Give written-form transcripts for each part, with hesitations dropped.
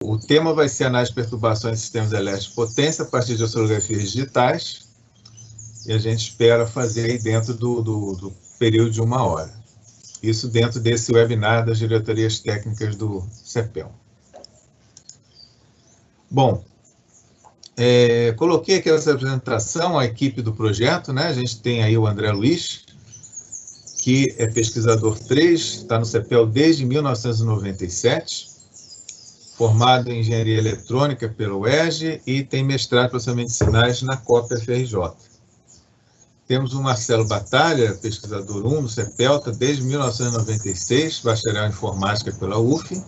O tema vai ser análise de perturbações de sistemas elétricos de potência a partir de oscilografias digitais, e a gente espera fazer aí dentro do período de 1 hora. Isso dentro desse webinar das diretorias técnicas do CEPEL. Bom, coloquei aqui essa apresentação, a equipe do projeto, né? A gente tem aí o André Luiz, que é pesquisador 3, está no CEPEL desde 1997, formado em Engenharia Eletrônica pela UERJ e tem mestrado em Processamento de Sinais na COP-FRJ. Temos o Marcelo Batalha, pesquisador 1 no CEPEL, desde 1996, bacharel em Informática pela UF.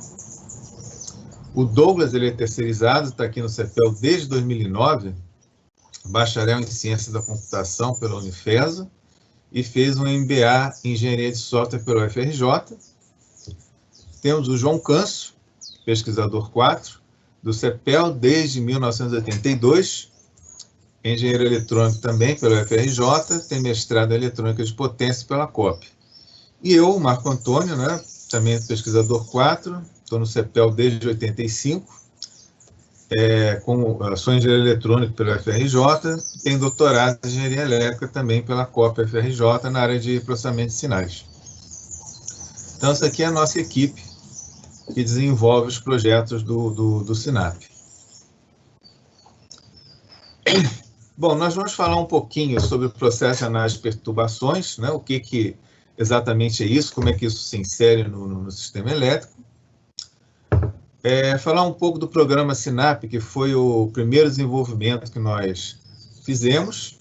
O Douglas, ele é terceirizado, está aqui no CEPEL desde 2009, bacharel em Ciências da Computação pela Unifesa, e fez um MBA em Engenharia de Software pela UFRJ. Temos o João Canso, pesquisador 4, do CEPEL desde 1982, engenheiro eletrônico também pela UFRJ, tem mestrado em Eletrônica de Potência pela COP. E eu, Marco Antônio, né, também pesquisador 4, estou no CEPEL desde 85, sou engenheiro eletrônico pela UFRJ, tenho doutorado em Engenharia Elétrica também pela COP UFRJ na área de processamento de sinais. Então, essa aqui é a nossa equipe que desenvolve os projetos do SINAP. Bom, nós vamos falar um pouquinho sobre o processo de análise de perturbações, né? O que exatamente é isso, como é que isso se insere no sistema elétrico. Falar um pouco do programa SINAP, que foi o primeiro desenvolvimento que nós fizemos,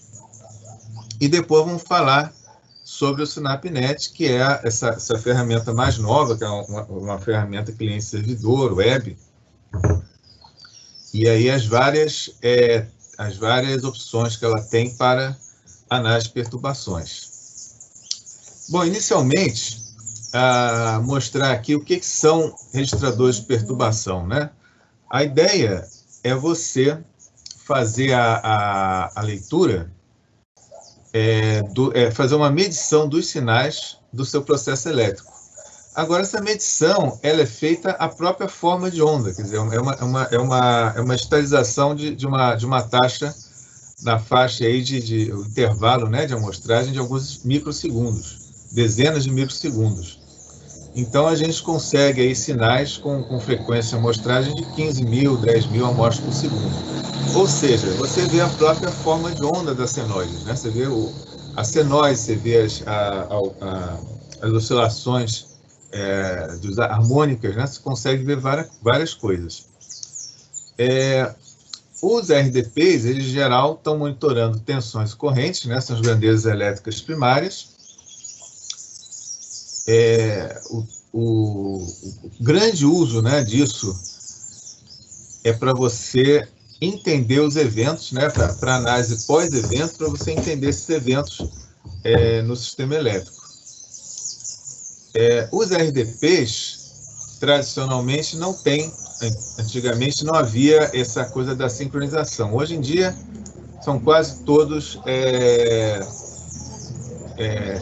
e depois vamos falar sobre o SINAPnet, que é essa ferramenta mais nova, que é uma ferramenta cliente-servidor, web, e aí as várias opções que ela tem para análise de perturbações. Bom, inicialmente, mostrar aqui o que são registradores de perturbação, né? A ideia é você fazer a leitura, fazer uma medição dos sinais do seu processo elétrico. Agora, essa medição ela é feita à própria forma de onda, quer dizer, é uma digitalização de uma taxa na faixa aí de intervalo, né, de amostragem de alguns microsegundos, dezenas de microsegundos. Então, a gente consegue aí sinais com frequência de amostragem de 15.000, 10.000 amostras por segundo. Ou seja, você vê a própria forma de onda da senoide, né? Você vê a senoide, você vê as oscilações harmônicas, né? Você consegue ver várias coisas. Os RDPs, eles, em geral, estão monitorando tensões e correntes, né? São as grandezas elétricas primárias. O grande uso, né, disso é para você entender os eventos, né, para análise pós-evento, para você entender esses eventos no sistema elétrico. Os RDPs, tradicionalmente, não tem, antigamente não havia essa coisa da sincronização. Hoje em dia, são quase todos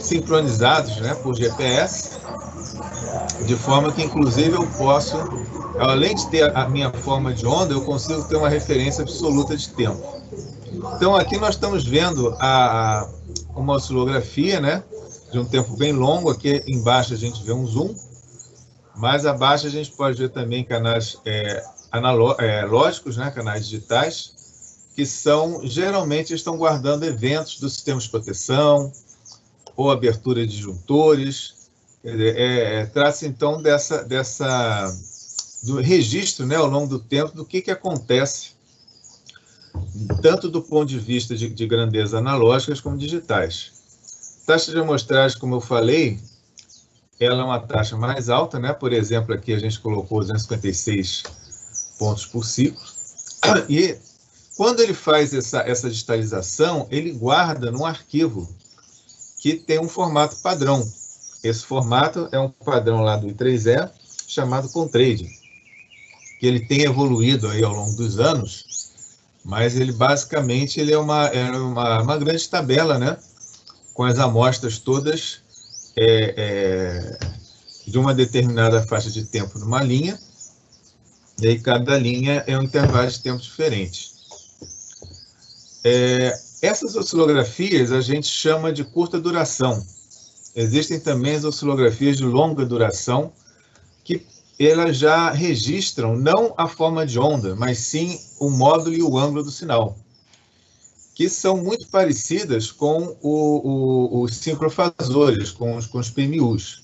sincronizados, né, por GPS, de forma que, inclusive, eu posso, além de ter a minha forma de onda, eu consigo ter uma referência absoluta de tempo. Então, aqui nós estamos vendo uma oscilografia, né, de um tempo bem longo. Aqui embaixo a gente vê um zoom, mais abaixo a gente pode ver também canais lógicos, né, canais digitais, que geralmente estão guardando eventos do sistema de proteção, ou abertura de disjuntores. Trata-se, então, do registro, né, ao longo do tempo, do que acontece, tanto do ponto de vista de grandeza analógicas como digitais. Taxa de amostragem, como eu falei, ela é uma taxa mais alta, né? Por exemplo, aqui a gente colocou 256 pontos por ciclo, e quando ele faz essa digitalização, ele guarda num arquivo que tem um formato padrão. Esse formato é um padrão lá do I3E, chamado Contrade, que ele tem evoluído aí ao longo dos anos, mas ele basicamente é uma grande tabela, né, com as amostras todas de uma determinada faixa de tempo numa linha, E aí cada linha é um intervalo de tempo diferente. Essas oscilografias a gente chama de curta duração. Existem também as oscilografias de longa duração, que elas já registram não a forma de onda, mas sim o módulo e o ângulo do sinal, que são muito parecidas com os sincrofasores, com os PMUs.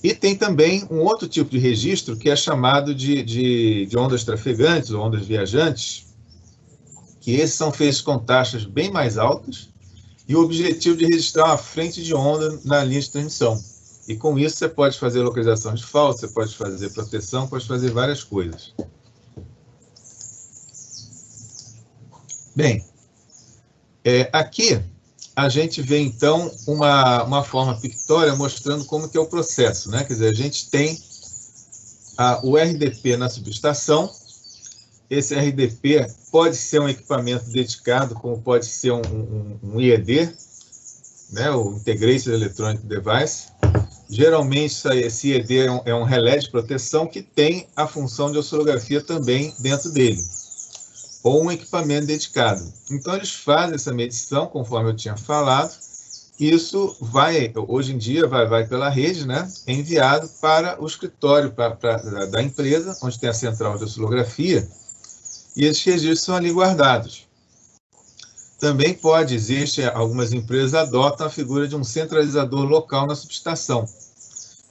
E tem também um outro tipo de registro, que é chamado de ondas trafegantes, ou ondas viajantes, que esses são feitos com taxas bem mais altas, e o objetivo de registrar uma frente de onda na linha de transmissão. E com isso você pode fazer localização de falta, você pode fazer proteção, pode fazer várias coisas. Tem. Aqui a gente vê, então, uma forma pictória mostrando como que é o processo, né? Quer dizer, a gente tem o RDP na subestação. Esse RDP pode ser um equipamento dedicado, como pode ser um IED, né? O Integrated Electronic Device. Geralmente, esse IED é um relé de proteção que tem a função de oscilografia também dentro dele, ou um equipamento dedicado. Então, eles fazem essa medição, conforme eu tinha falado. Isso vai, hoje em dia, vai pela rede, né? É enviado para o escritório da empresa, onde tem a central de oscilografia, e esses registros são ali guardados. Também algumas empresas adotam a figura de um centralizador local na subestação.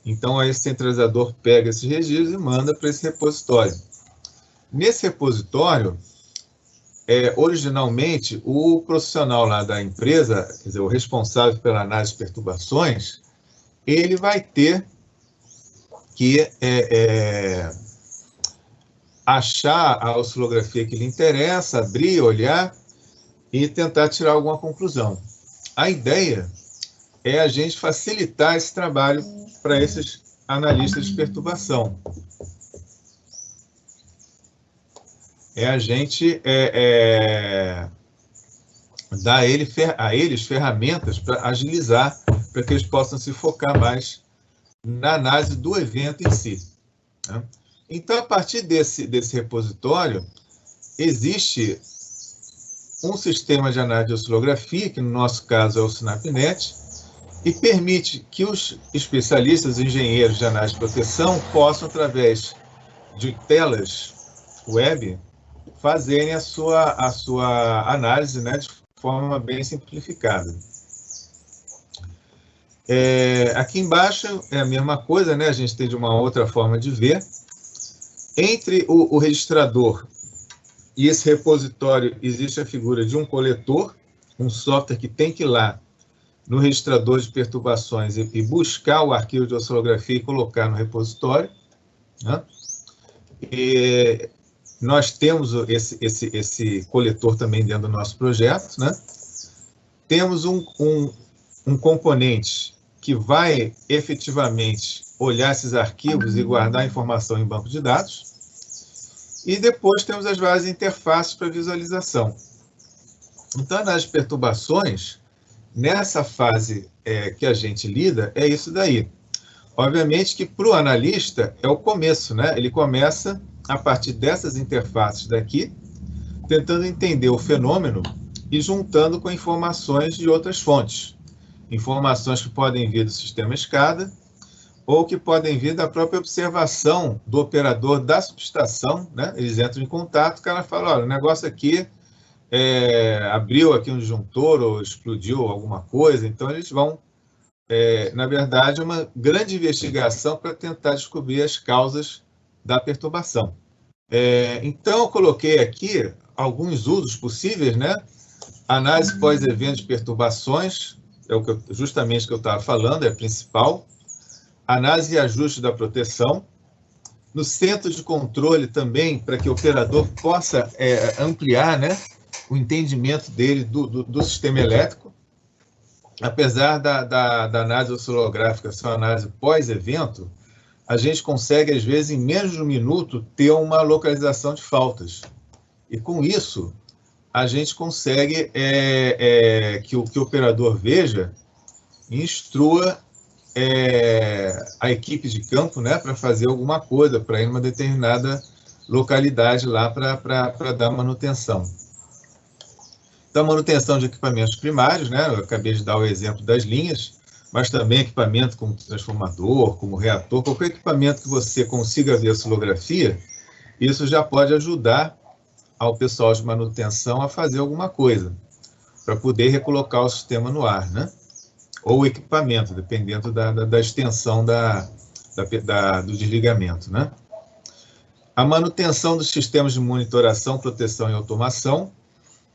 Então, aí, esse centralizador pega esses registros e manda para esse repositório. Nesse repositório, originalmente, o profissional lá da empresa, quer dizer, o responsável pela análise de perturbações, ele vai ter que achar a oscilografia que lhe interessa, abrir, olhar e tentar tirar alguma conclusão. A ideia é a gente facilitar esse trabalho para esses analistas de perturbação. A gente dar a eles ferramentas para agilizar, para que eles possam se focar mais na análise do evento em si, né? Então, a partir desse repositório, existe um sistema de análise de oscilografia, que no nosso caso é o SnapNet, e permite que os especialistas, os engenheiros de análise de proteção, possam, através de telas web, fazerem a sua análise, né, de forma bem simplificada. Aqui embaixo é a mesma coisa, né? A gente tem de uma outra forma de ver. Entre o registrador e esse repositório existe a figura de um coletor, um software que tem que ir lá no registrador de perturbações e buscar o arquivo de oscilografia e colocar no repositório, né? Nós temos esse coletor também dentro do nosso projeto, né? Temos um componente que vai efetivamente olhar esses arquivos e guardar a informação em banco de dados. E depois temos as várias interfaces para visualização. Então, a análise de perturbações, nessa fase que a gente lida, é isso daí. Obviamente que para o analista é o começo, né? Ele começa a partir dessas interfaces daqui, tentando entender o fenômeno e juntando com informações de outras fontes. Informações que podem vir do sistema escada ou que podem vir da própria observação do operador da subestação, né? Eles entram em contato, o cara fala, olha, o negócio aqui abriu aqui um disjuntor ou explodiu alguma coisa, então eles vão, na verdade, uma grande investigação para tentar descobrir as causas da perturbação. Então, eu coloquei aqui alguns usos possíveis, né? Análise pós-evento de perturbações, justamente o que eu estava falando, é a principal. Análise e ajuste da proteção. No centro de controle também, para que o operador possa ampliar, né, o entendimento dele do sistema elétrico. Apesar da análise oscilográfica ser uma análise pós-evento, a gente consegue, às vezes, em menos de um minuto, ter uma localização de faltas. E, com isso, a gente consegue que o operador veja e instrua a equipe de campo, né, para fazer alguma coisa, para ir numa determinada localidade lá para dar manutenção. Então, manutenção de equipamentos primários, né, eu acabei de dar o exemplo das linhas, mas também equipamento como transformador, como reator, qualquer equipamento que você consiga ver a oscilografia, isso já pode ajudar ao pessoal de manutenção a fazer alguma coisa, para poder recolocar o sistema no ar, né? Ou o equipamento, dependendo da extensão do desligamento, né? A manutenção dos sistemas de monitoração, proteção e automação,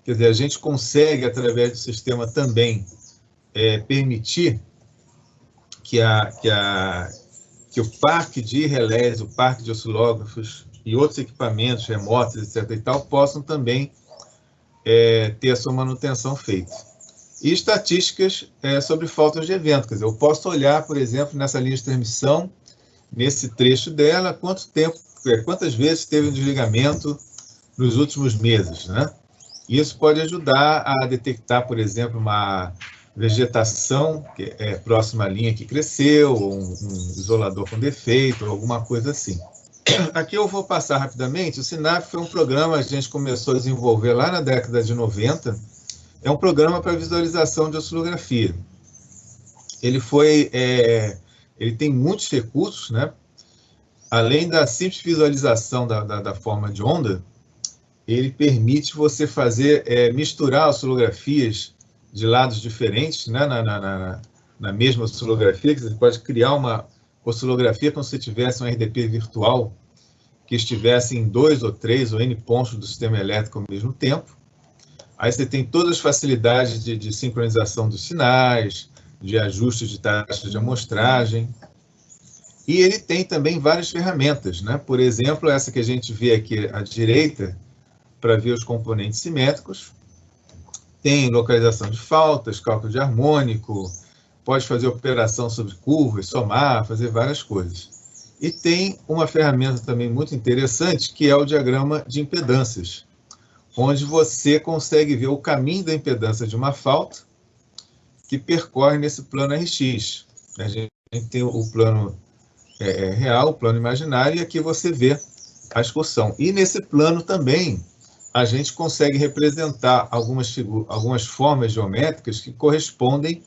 quer dizer, a gente consegue, através do sistema também, permitir que o parque de relés, o parque de oscilógrafos e outros equipamentos remotos, etc. e tal, possam também ter a sua manutenção feita. E estatísticas sobre faltas de evento, quer dizer, eu posso olhar, por exemplo, nessa linha de transmissão, nesse trecho dela, quantas vezes teve um desligamento nos últimos meses, né? Isso pode ajudar a detectar, por exemplo, uma vegetação próxima à linha que cresceu, ou um isolador com defeito, ou alguma coisa assim. Aqui eu vou passar rapidamente. O SINAP foi um programa que a gente começou a desenvolver lá na década de 90. É um programa para visualização de oscilografia. Ele tem muitos recursos, né? Além da simples visualização da forma de onda, ele permite você misturar oscilografias de lados diferentes, né? Na mesma oscilografia, que você pode criar uma oscilografia como se tivesse um RDP virtual que estivesse em 2 ou 3 ou N pontos do sistema elétrico ao mesmo tempo. Aí você tem todas as facilidades de sincronização dos sinais, de ajuste de taxa de amostragem. E ele tem também várias ferramentas, né? Por exemplo, essa que a gente vê aqui à direita, para ver os componentes simétricos. Tem localização de faltas, cálculo de harmônico, pode fazer operação sobre curvas, somar, fazer várias coisas. E tem uma ferramenta também muito interessante, que é o diagrama de impedâncias, onde você consegue ver o caminho da impedância de uma falta que percorre nesse plano RX. A gente tem o plano real, o plano imaginário, e aqui você vê a excursão. E nesse plano também a gente consegue representar algumas formas geométricas que correspondem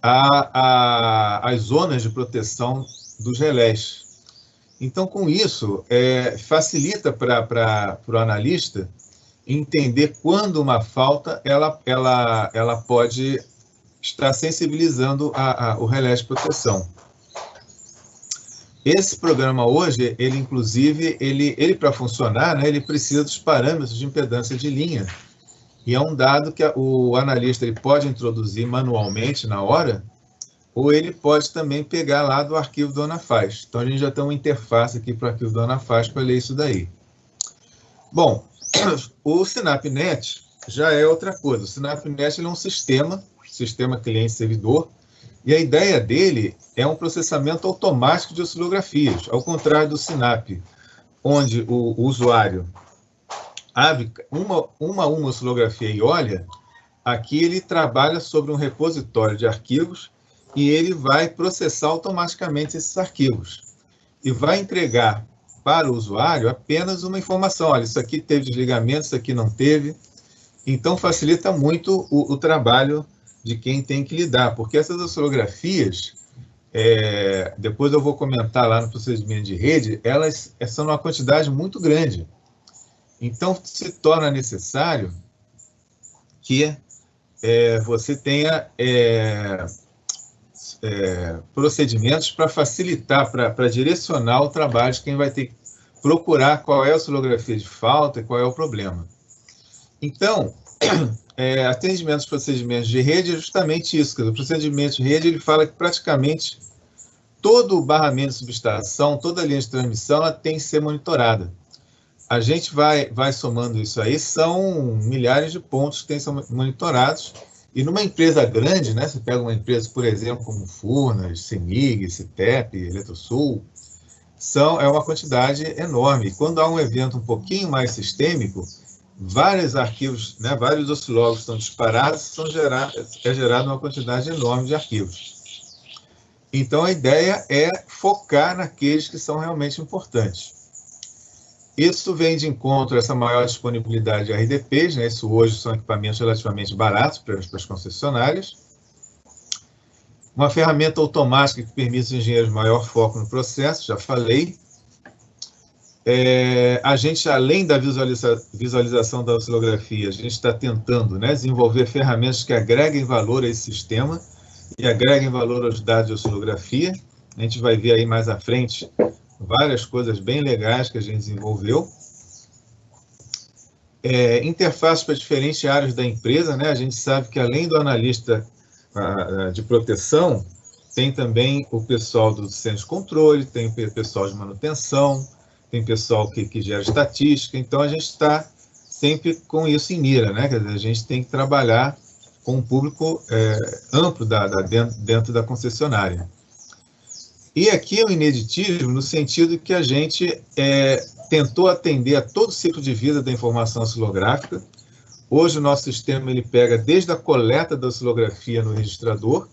às zonas de proteção dos relés. Então, com isso, facilita para o analista entender quando uma falta ela pode estar sensibilizando o relé de proteção. Esse programa hoje, inclusive, para funcionar, né, ele precisa dos parâmetros de impedância de linha. E é um dado que o analista ele pode introduzir manualmente na hora, ou ele pode também pegar lá do arquivo do Anafaz. Então, a gente já tem uma interface aqui para o arquivo do Anafaz para ler isso daí. Bom, o SINAPnet já é outra coisa. O SINAPnet ele é um sistema cliente-servidor, e a ideia dele é um processamento automático de oscilografias, ao contrário do SINAP, onde o usuário abre uma oscilografia e olha, aqui ele trabalha sobre um repositório de arquivos e ele vai processar automaticamente esses arquivos e vai entregar para o usuário apenas uma informação. Olha, isso aqui teve desligamento, isso aqui não teve. Então, facilita muito o trabalho de quem tem que lidar, porque essas oscilografias, depois eu vou comentar lá no procedimento de rede, elas são uma quantidade muito grande. Então, se torna necessário que você tenha procedimentos para facilitar, para direcionar o trabalho de quem vai ter que procurar qual é a oscilografia de falta e qual é o problema. Então, atendimento aos procedimentos de rede é justamente isso. O procedimento de rede ele fala que praticamente todo o barramento de subestação, toda a linha de transmissão, ela tem que ser monitorada. A gente vai somando isso aí, são milhares de pontos que têm que ser monitorados. E numa empresa grande, né, você pega uma empresa, por exemplo, como Furnas, CEMIG, CITEP, Eletrosul, é uma quantidade enorme. E quando há um evento um pouquinho mais sistêmico, vários arquivos, né, vários oscilógrafos estão disparados, é gerada uma quantidade enorme de arquivos. Então, a ideia é focar naqueles que são realmente importantes. Isso vem de encontro a essa maior disponibilidade de RDPs, né? Isso hoje são equipamentos relativamente baratos para as concessionárias. Uma ferramenta automática que permite aos engenheiros maior foco no processo, já falei. A gente, além da visualização da oscilografia, a gente está tentando, né, desenvolver ferramentas que agreguem valor a esse sistema e agreguem valor aos dados de oscilografia. A gente vai ver aí mais à frente várias coisas bem legais que a gente desenvolveu. Interfaces para diferentes áreas da empresa, né? A gente sabe que, além do analista de proteção, tem também o pessoal do centro de controle, tem o pessoal de manutenção, tem pessoal que gera estatística. Então, a gente está sempre com isso em mira, né? Quer dizer, a gente tem que trabalhar com um público amplo dentro da concessionária. E aqui é o ineditismo no sentido que a gente tentou atender a todo o ciclo de vida da informação oscilográfica. Hoje o nosso sistema ele pega desde a coleta da oscilografia no registrador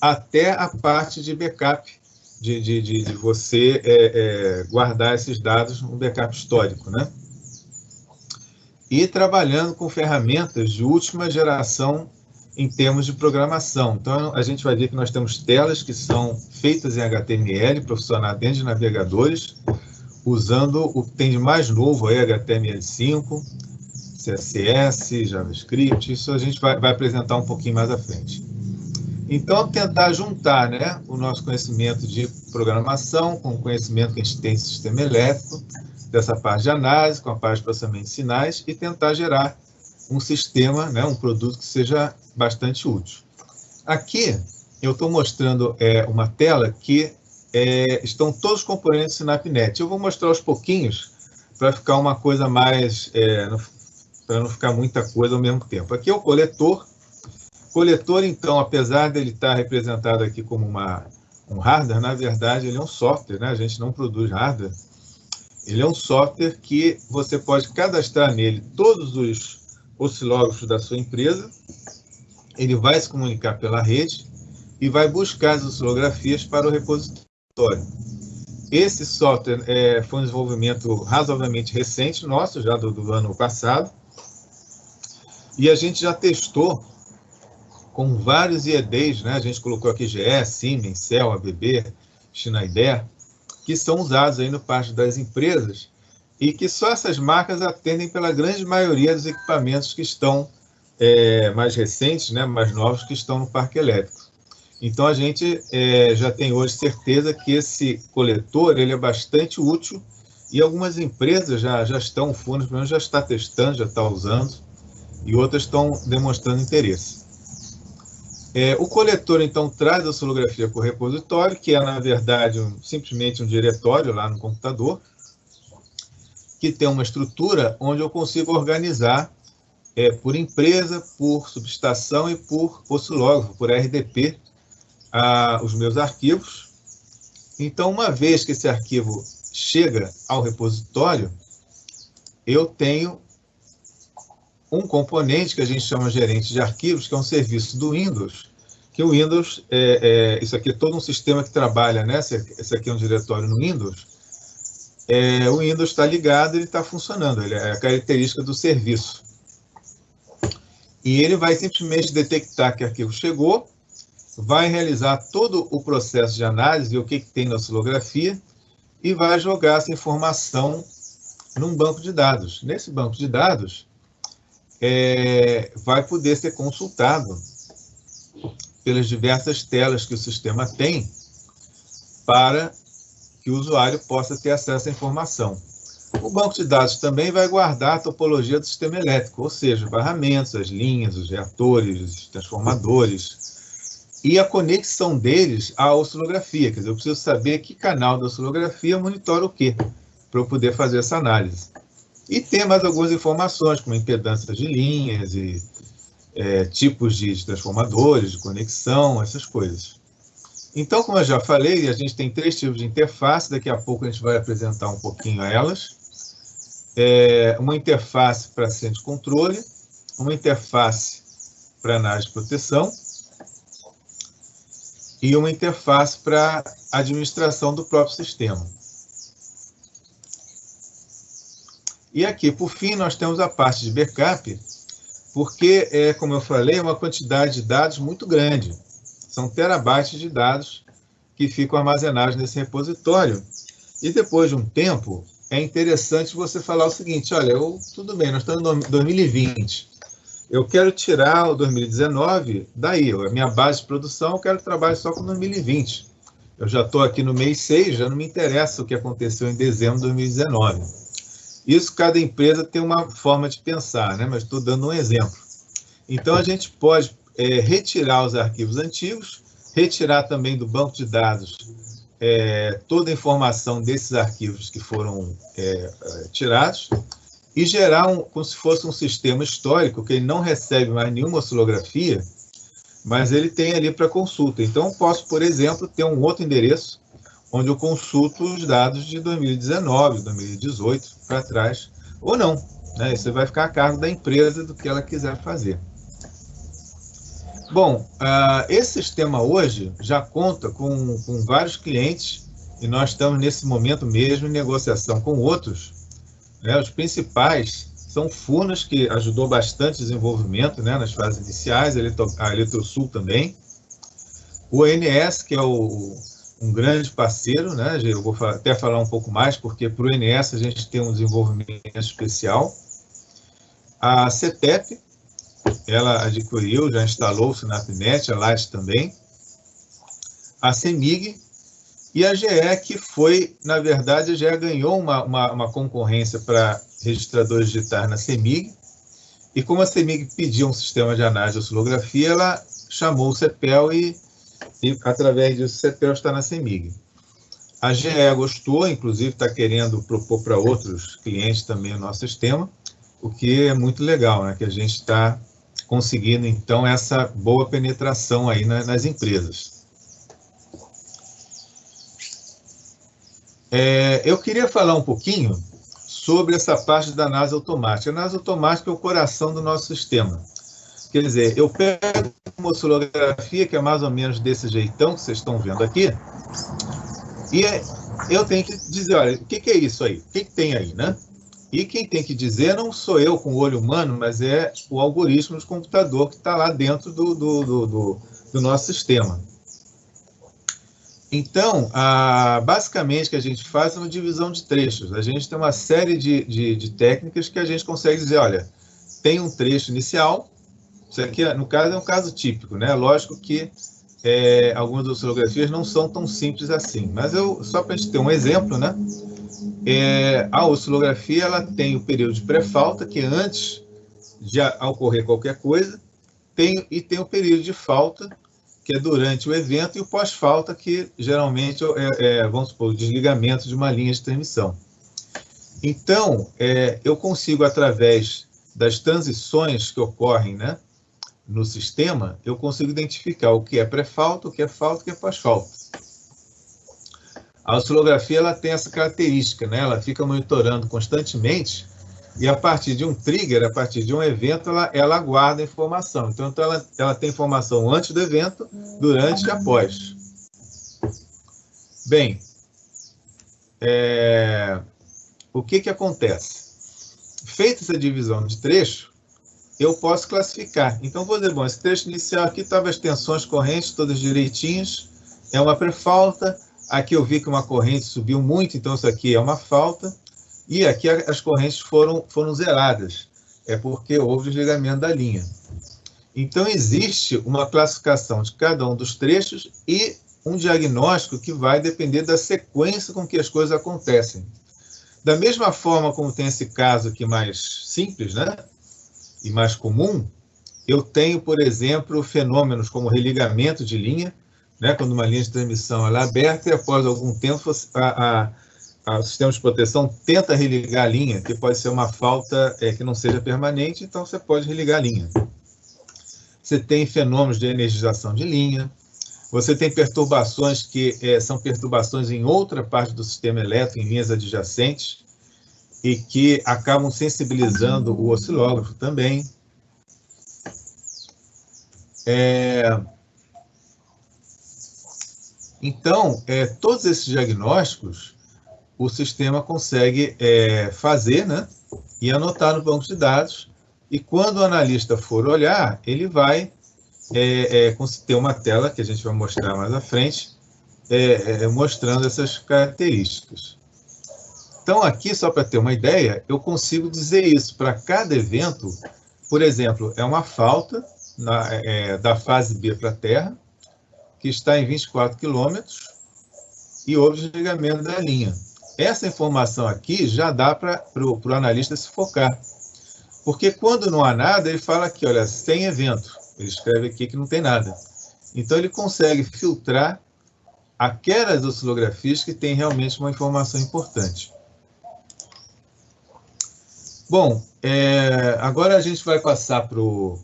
até a parte de backup, de você guardar esses dados no backup histórico, né? E trabalhando com ferramentas de última geração em termos de programação. Então, a gente vai ver que nós temos telas que são feitas em HTML, para funcionar dentro de navegadores, usando o que tem de mais novo, aí, HTML5, CSS, JavaScript. Isso a gente vai apresentar um pouquinho mais à frente. Então, tentar juntar, né, o nosso conhecimento de programação com o conhecimento que a gente tem de sistema elétrico, dessa parte de análise, com a parte de processamento de sinais, e tentar gerar um sistema, né, um produto que seja bastante útil. Aqui, eu estou mostrando uma tela que estão todos os componentes do SinapNet. Eu vou mostrar aos pouquinhos, para ficar uma coisa mais... para não ficar muita coisa ao mesmo tempo. Aqui é o coletor. Coletor, então, apesar dele estar representado aqui como um hardware, na verdade, ele é um software, né? A gente não produz hardware. Ele é um software que você pode cadastrar nele todos os oscilógrafos da sua empresa, ele vai se comunicar pela rede e vai buscar as oscilografias para o repositório. Esse software foi um desenvolvimento razoavelmente recente nosso, já do ano passado, e a gente já testou com vários IEDs, né? A gente colocou aqui GE, Siemens, Cell, ABB, Schneider, que são usados aí no parte das empresas, e que só essas marcas atendem pela grande maioria dos equipamentos que estão mais recentes, né, mais novos, que estão no parque elétrico. Então, a gente já tem hoje certeza que esse coletor ele é bastante útil, e algumas empresas já estão, o Furnas, pelo menos, já está testando, já está usando, e outras estão demonstrando interesse. O coletor, então, traz a oscilografia para o repositório, que é, na verdade, simplesmente um diretório lá no computador, que tem uma estrutura onde eu consigo organizar por empresa, por subestação e por oscilógrafo, por RDP, os meus arquivos. Então, uma vez que esse arquivo chega ao repositório, eu tenho um componente que a gente chama gerente de arquivos, que é um serviço do Windows, que o Windows, isso aqui é todo um sistema que trabalha, né? Esse aqui é um diretório no Windows. O Windows está ligado, ele está funcionando, ele é a característica do serviço. E ele vai simplesmente detectar que o arquivo chegou, vai realizar todo o processo de análise, ver o que tem na oscilografia, e vai jogar essa informação num banco de dados. Nesse banco de dados, vai poder ser consultado pelas diversas telas que o sistema tem para que o usuário possa ter acesso à informação. O banco de dados também vai guardar a topologia do sistema elétrico, ou seja, barramentos, as linhas, os reatores, os transformadores, e a conexão deles à oscilografia. Quer dizer, eu preciso saber que canal da oscilografia monitora o quê, para eu poder fazer essa análise. E tem mais algumas informações, como impedância de linhas e tipos de transformadores, de conexão, essas coisas. Então, como eu já falei, a gente tem 3 tipos de interface, daqui a pouco a gente vai apresentar um pouquinho a elas. Uma interface para centro de controle, uma interface para análise de proteção, e uma interface para administração do próprio sistema. E aqui, por fim, nós temos a parte de backup, porque, como eu falei, é uma quantidade de dados muito grande. São terabytes de dados que ficam armazenados nesse repositório. E depois de um tempo, é interessante você falar o seguinte, olha, tudo bem, nós estamos em 2020, eu quero tirar o 2019 daí, a minha base de produção, eu quero trabalhar só com 2020. Eu já estou aqui no mês 6, já não me interessa o que aconteceu em dezembro de 2019. Isso, cada empresa tem uma forma de pensar, né? Mas estou dando um exemplo. Então, a gente pode retirar os arquivos antigos, retirar também do banco de dados toda a informação desses arquivos que foram tirados e gerar como se fosse um sistema histórico, que ele não recebe mais nenhuma oscilografia, mas ele tem ali para consulta. Então, eu posso, por exemplo, ter um outro endereço onde eu consulto os dados de 2019, 2018, para trás, ou não. Né? Isso vai ficar a cargo da empresa do que ela quiser fazer. Bom, esse sistema hoje já conta com vários clientes, e nós estamos nesse momento mesmo em negociação com outros. Né? Os principais são Furnas, que ajudou bastante o desenvolvimento, né, nas fases iniciais, a Eletrosul também. O ONS, que é um grande parceiro, né? Eu vou até falar um pouco mais, porque para o ONS a gente tem um desenvolvimento especial. A CETEP, ela adquiriu, já instalou o SinapNet, a Light também. A CEMIG e a GE, que foi, na verdade, a GE ganhou uma concorrência para registradores digitais na CEMIG, e como a CEMIG pediu um sistema de análise de oscilografia, ela chamou o CEPEL e através disso, o CEPEL está na CEMIG. A GE gostou, inclusive está querendo propor para outros clientes também o nosso sistema, o que é muito legal, né? Que a gente está conseguindo, então, essa boa penetração aí nas empresas. Eu queria falar um pouquinho sobre essa parte da análise automática. A análise automática é o coração do nosso sistema. Quer dizer, eu pego uma oscilografia que é mais ou menos desse jeitão que vocês estão vendo aqui, e eu tenho que dizer, olha, o que é isso aí? O que tem aí, né? E quem tem que dizer não sou eu com o olho humano, mas é o algoritmo de computador que está lá dentro do nosso sistema. Então, basicamente, o que a gente faz é uma divisão de trechos. A gente tem uma série de técnicas que a gente consegue dizer, olha, tem um trecho inicial. Isso aqui, no caso, é um caso típico, né? Lógico que algumas oscilografias não são tão simples assim, mas só para a gente ter um exemplo, né? A oscilografia ela tem o período de pré-falta, que é antes de ocorrer qualquer coisa, e tem o período de falta, que é durante o evento, e o pós-falta, que geralmente vamos supor, o desligamento de uma linha de transmissão. Então, eu consigo, através das transições que ocorrem, né, no sistema, eu consigo identificar o que é pré-falta, o que é falta, o que é pós-falta. A oscilografia ela tem essa característica, né? Ela fica monitorando constantemente e a partir de um trigger, a partir de um evento, ela guarda a informação. Então ela tem informação antes do evento, durante e após. Bem, o que acontece? Feita essa divisão de trecho, eu posso classificar. Então, vou dizer, bom, esse trecho inicial aqui estava as tensões correntes todas direitinhas, é uma pré-falta. Aqui eu vi que uma corrente subiu muito, então isso aqui é uma falta. E aqui as correntes foram zeradas. É porque houve desligamento da linha. Então, existe uma classificação de cada um dos trechos e um diagnóstico que vai depender da sequência com que as coisas acontecem. Da mesma forma como tem esse caso aqui mais simples, né? E mais comum, eu tenho, por exemplo, fenômenos como religamento de linha, né, quando uma linha de transmissão ela é aberta e após algum tempo o sistema de proteção tenta religar a linha, que pode ser uma falta que não seja permanente, então você pode religar a linha. Você tem fenômenos de energização de linha, você tem perturbações que são perturbações em outra parte do sistema elétrico, em linhas adjacentes, e que acabam sensibilizando o oscilógrafo também. Então, todos esses diagnósticos, o sistema consegue fazer, né, e anotar no banco de dados, e quando o analista for olhar, ele vai ter uma tela, que a gente vai mostrar mais à frente, mostrando essas características. Então, aqui, só para ter uma ideia, eu consigo dizer isso para cada evento. Por exemplo, é uma falta da fase B para a Terra, que está em 24 quilômetros, e houve desligamento da linha. Essa informação aqui já dá para o analista se focar. Porque quando não há nada, ele fala aqui, olha, sem evento. Ele escreve aqui que não tem nada. Então, ele consegue filtrar aquelas oscilografias que têm realmente uma informação importante. Bom, agora a gente vai passar para o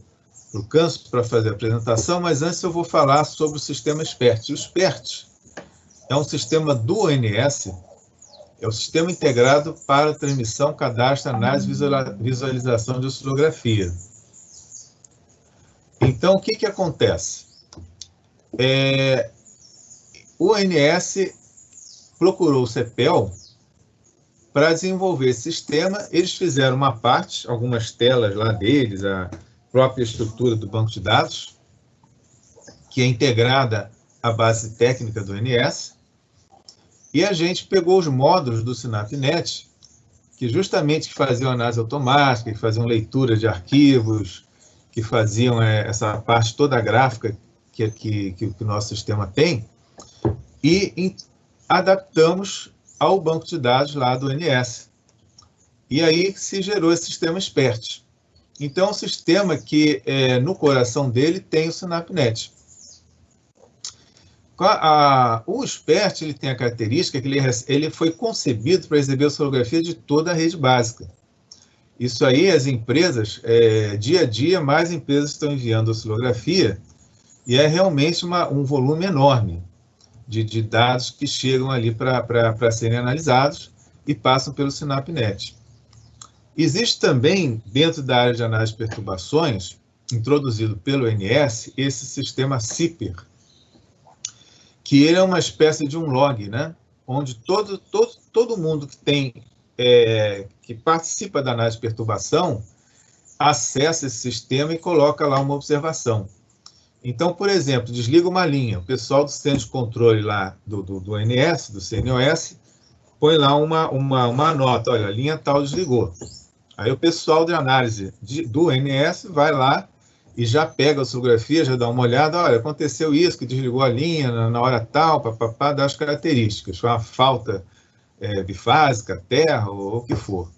Canso para fazer a apresentação, mas antes eu vou falar sobre o sistema SPERT. O SPERT é um sistema do ONS, é o Sistema Integrado para Transmissão, Cadastro, Análise e Visualização de Oscilografia. Então, o que acontece? O ONS procurou o CEPEL para desenvolver esse sistema. Eles fizeram uma parte, algumas telas lá deles, a própria estrutura do banco de dados, que é integrada à base técnica do ONS, e a gente pegou os módulos do SynapNet, que justamente faziam análise automática, que faziam leitura de arquivos, que faziam essa parte toda gráfica que o nosso sistema tem, e adaptamos ao banco de dados lá do ONS. E aí se gerou esse sistema SPERT. Então, é um sistema que, no coração dele, tem o SynapNet. O SPERT ele tem a característica que ele foi concebido para receber a oscilografia de toda a rede básica. Isso aí, as empresas, dia a dia, mais empresas estão enviando oscilografia, e é realmente um volume enorme de dados que chegam ali para serem analisados e passam pelo SynapNet. Existe também, dentro da área de análise de perturbações, introduzido pelo ONS, esse sistema CIPER, que ele é uma espécie de um log, né? Onde todo mundo que participa da análise de perturbação acessa esse sistema e coloca lá uma observação. Então, por exemplo, desliga uma linha, o pessoal do centro de controle lá do ONS, do CNOS, põe lá uma nota, olha, a linha tal desligou. Aí o pessoal de análise do ONS vai lá e já pega a oscilografia, já dá uma olhada, olha, aconteceu isso, que desligou a linha na hora tal, papapá, dá as características, foi uma falta bifásica, terra, ou o que for.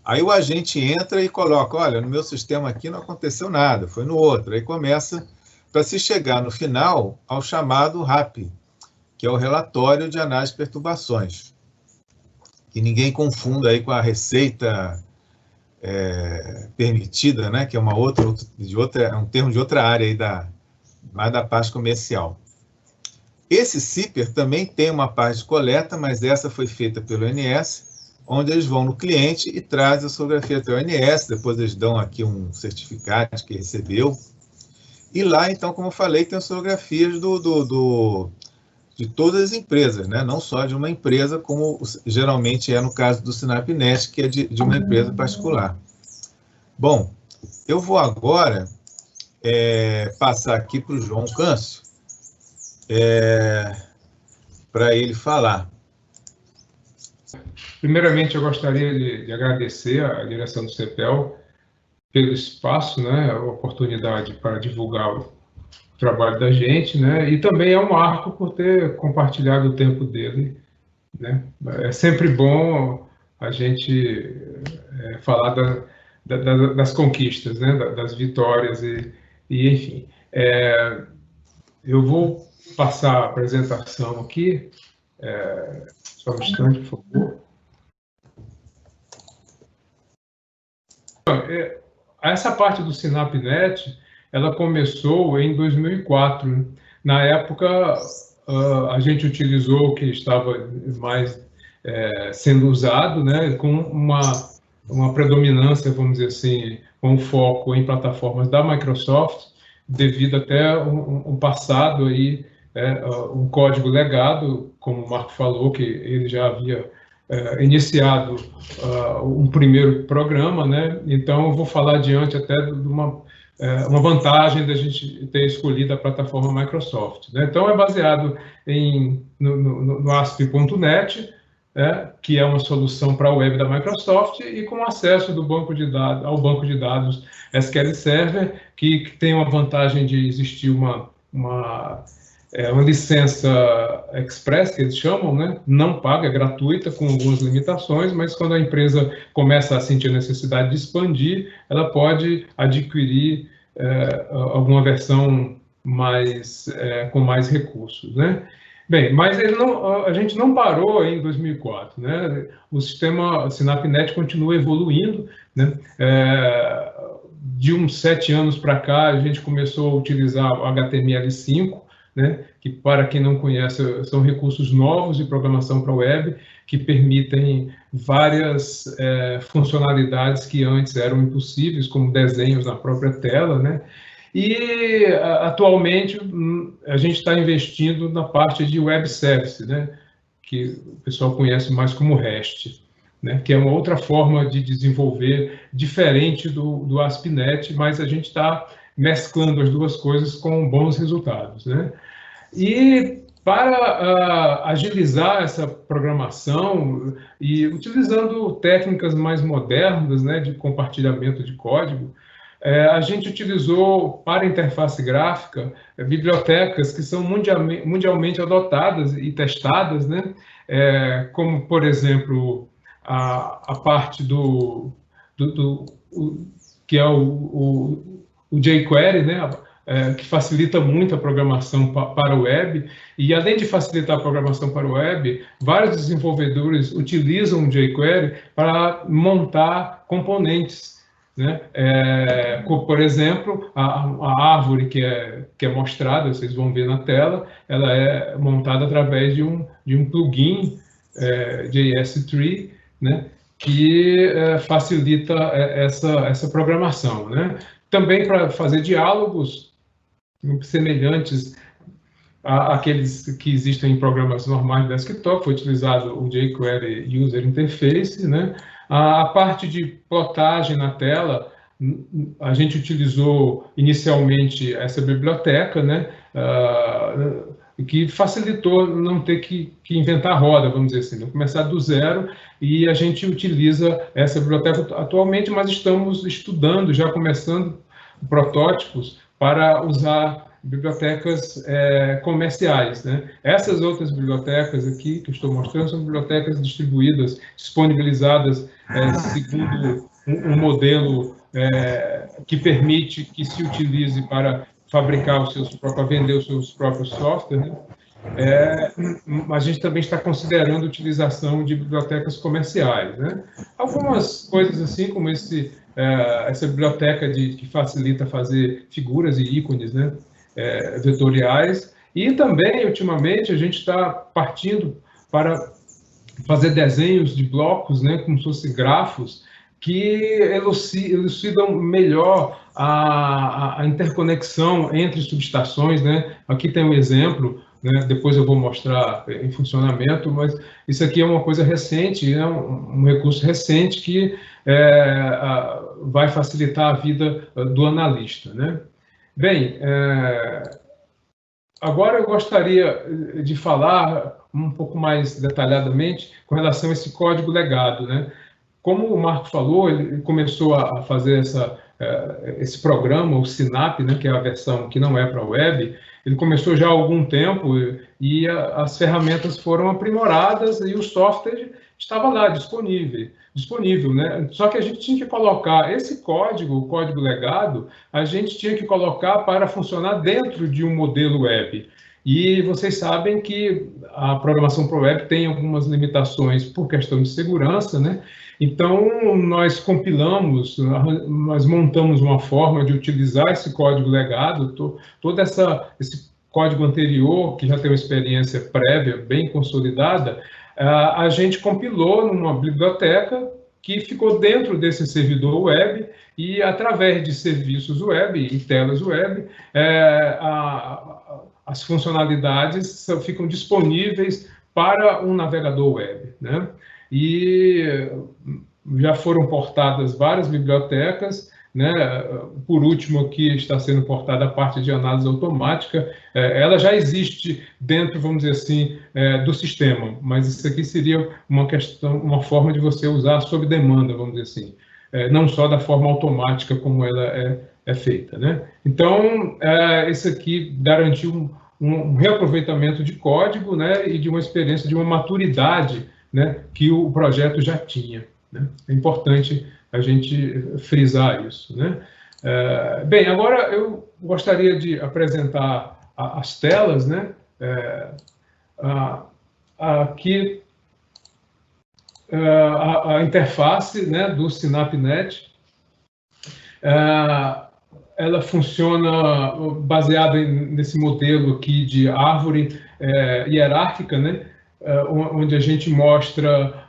Aí o agente entra e coloca, olha, no meu sistema aqui não aconteceu nada, foi no outro. Aí começa para se chegar no final ao chamado RAP, que é o Relatório de Análise de Perturbações. Que ninguém confunda aí com a receita permitida, né, que é um termo de outra área aí mais da parte comercial. Esse CIPER também tem uma parte de coleta, mas essa foi feita pelo ONS, onde eles vão no cliente e trazem a oscilografia até o ONS, depois eles dão aqui um certificado de que recebeu. E lá, então, como eu falei, tem oscilografias de todas as empresas, né? Não só de uma empresa, como geralmente é no caso do SynapNet, que é de uma empresa particular. Bom, eu vou agora passar aqui para o João Câncio, para ele falar. Primeiramente, eu gostaria de agradecer à direção do CEPEL pelo espaço, né, a oportunidade para divulgar o trabalho da gente, né, e também é um marco por ter compartilhado o tempo dele, né. É sempre bom a gente falar das conquistas, né, das vitórias e enfim. Eu vou passar a apresentação aqui, só um instante, por favor. Essa parte do SynapNet, ela começou em 2004. Na época, a gente utilizou o que estava mais sendo usado, né, com uma predominância, vamos dizer assim, com foco em plataformas da Microsoft, devido até um passado aí o código legado, como o Marco falou, que ele já havia iniciado um primeiro programa, né? Então, eu vou falar adiante até de uma vantagem da gente ter escolhido a plataforma Microsoft, né? Então, é baseado no ASP.NET, que é uma solução para a web da Microsoft, e com acesso ao banco de dados SQL Server, que tem uma vantagem de existir uma licença express, que eles chamam, né? Não paga, é gratuita, com algumas limitações, mas quando a empresa começa a sentir a necessidade de expandir, ela pode adquirir alguma versão com mais recursos, né? Bem, mas a gente não parou em 2004, né? O sistema SinapNet continua evoluindo, né? De uns 7 anos para cá, a gente começou a utilizar o HTML5, né? Que, para quem não conhece, são recursos novos de programação para web, que permitem várias funcionalidades que antes eram impossíveis, como desenhos na própria tela, né? E, atualmente, a gente está investindo na parte de web service, né? Que o pessoal conhece mais como REST, né? Que é uma outra forma de desenvolver, diferente do ASP.NET, mas a gente está mesclando as duas coisas com bons resultados, né? E para agilizar essa programação e utilizando técnicas mais modernas, né, de compartilhamento de código, a gente utilizou para interface gráfica bibliotecas que são mundialmente adotadas e testadas, né, como, por exemplo, a parte que é o jQuery, né, que facilita muito a programação para o web, e além de facilitar a programação para o web, vários desenvolvedores utilizam o jQuery para montar componentes, né? Como, por exemplo, a árvore que é mostrada, vocês vão ver na tela, ela é montada através de um plugin JS3, né? Que facilita essa programação, né? Também para fazer diálogos semelhantes àqueles que existem em programas normais de desktop, foi utilizado o jQuery User Interface, né? A parte de plotagem na tela, a gente utilizou inicialmente essa biblioteca, né? Que facilitou não ter que inventar a roda, vamos dizer assim, não começar do zero, e a gente utiliza essa biblioteca atualmente, mas estamos estudando, já começando protótipos para usar bibliotecas comerciais, né? Essas outras bibliotecas aqui que eu estou mostrando são bibliotecas distribuídas, disponibilizadas segundo um modelo que permite que se utilize para fabricar para vender os seus próprios softwares, né? A gente também está considerando a utilização de bibliotecas comerciais, né? Algumas coisas assim, como essa biblioteca que facilita fazer figuras e ícones, né? Vetoriais, e também, ultimamente, a gente está partindo para fazer desenhos de blocos, né? Como se fossem grafos, que elucidam melhor a interconexão entre subestações, né? Aqui tem um exemplo, né? Depois eu vou mostrar em funcionamento, mas isso aqui é uma coisa recente, né? Um recurso recente que vai facilitar a vida do analista, né? Bem, agora eu gostaria de falar um pouco mais detalhadamente com relação a esse código legado, né? Como o Marco falou, ele começou a fazer esse programa, o Sinap, né, que é a versão que não é para a web. Ele começou já há algum tempo e as ferramentas foram aprimoradas e o software estava lá, disponível, né? Só que a gente tinha que colocar esse código, o código legado, a gente tinha que colocar para funcionar dentro de um modelo web. E vocês sabem que a programação para web tem algumas limitações por questão de segurança, né? Então, nós compilamos, nós montamos uma forma de utilizar esse código legado, todo esse código anterior, que já tem uma experiência prévia, bem consolidada, a gente compilou numa biblioteca que ficou dentro desse servidor web e, através de serviços web e telas web, as funcionalidades ficam disponíveis para um navegador web, né? E já foram portadas várias bibliotecas, né? Por último, aqui está sendo portada a parte de análise automática. Ela já existe dentro, vamos dizer assim, do sistema, mas isso aqui seria uma forma de você usar sob demanda, vamos dizer assim, não só da forma automática como ela é feita, né? Então, isso aqui garantiu um reaproveitamento de código, né? E de uma experiência, de uma maturidade, né? Que o projeto já tinha, né? É importante a gente frisar isso, né? Bem, agora eu gostaria de apresentar as telas, né? Aqui a interface, né, do SynapNet. Ela funciona baseada nesse modelo aqui de árvore hierárquica, né? Onde a gente mostra,